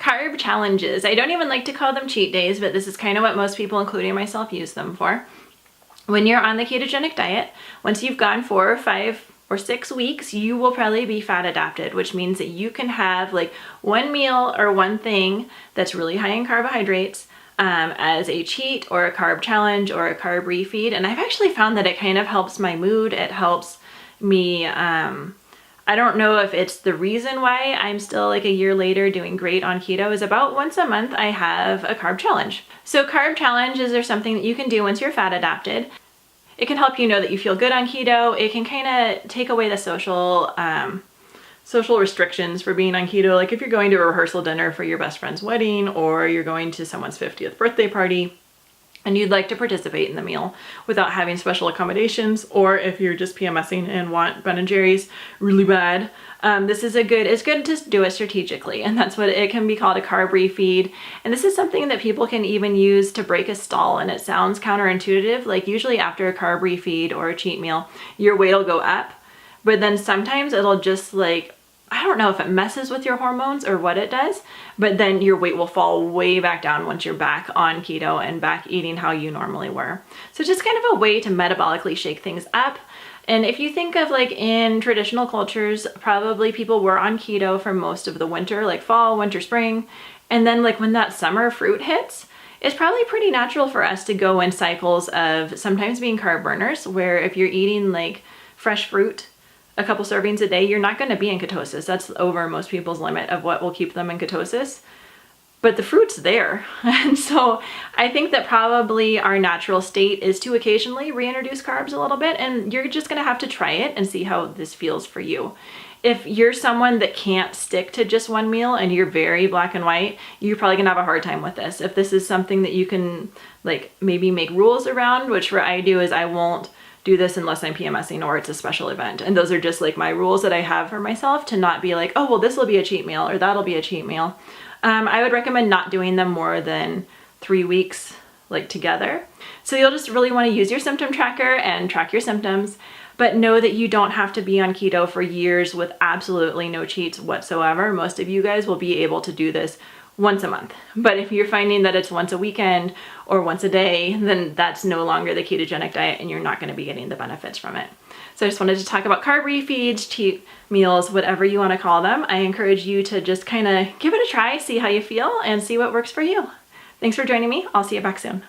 Carb challenges. I don't even like to call them cheat days, but this is kind of what most people, including myself, use them for. When you're on the ketogenic diet, once you've gone 4 or 5 or 6 weeks, you will probably be fat adapted, which means that you can have like one meal or one thing that's really high in carbohydrates as a cheat or a carb challenge or a carb refeed. And I've actually found that it kind of helps my mood. It helps me, I don't know if it's the reason why I'm still like a year later doing great on keto, is about once a month I have a carb challenge. So carb challenges are something that you can do once you're fat adapted. It can help you know that you feel good on keto. It can kind of take away the social restrictions for being on keto. Like if you're going to a rehearsal dinner for your best friend's wedding, or you're going to someone's 50th birthday party and you'd like to participate in the meal without having special accommodations, or if you're just PMSing and want Ben & Jerry's really bad, it's good to do it strategically, and that's what it can be called, a carb refeed. And this is something that people can even use to break a stall, and it sounds counterintuitive. Like usually after a carb refeed or a cheat meal, your weight will go up, but then sometimes it'll just like, I don't know if it messes with your hormones or what it does, but then your weight will fall way back down once you're back on keto and back eating how you normally were. So just kind of a way to metabolically shake things up. And if you think of like in traditional cultures, probably people were on keto for most of the winter, like fall, winter, spring. And then like when that summer fruit hits, it's probably pretty natural for us to go in cycles of sometimes being carb burners, where if you're eating like fresh fruit, a couple servings a day, you're not going to be in ketosis. That's over most people's limit of what will keep them in ketosis. But the fruit's there. And so I think that probably our natural state is to occasionally reintroduce carbs a little bit, and you're just going to have to try it and see how this feels for you. If you're someone that can't stick to just one meal and you're very black and white, you're probably gonna have a hard time with this. If this is something that you can like maybe make rules around, which what I do is I won't do this unless I'm PMSing or it's a special event. And those are just like my rules that I have for myself, to not be like, oh, well, this will be a cheat meal or that'll be a cheat meal. I would recommend not doing them more than 3 weeks like together. So you'll just really want to use your symptom tracker and track your symptoms, but know that you don't have to be on keto for years with absolutely no cheats whatsoever. Most of you guys will be able to do this once a month. But if you're finding that it's once a weekend or once a day, then that's no longer the ketogenic diet and you're not going to be getting the benefits from it. So I just wanted to talk about carb refeeds, cheat meals, whatever you want to call them. I encourage you to just kind of give it a try, see how you feel, and see what works for you. Thanks for joining me. I'll see you back soon.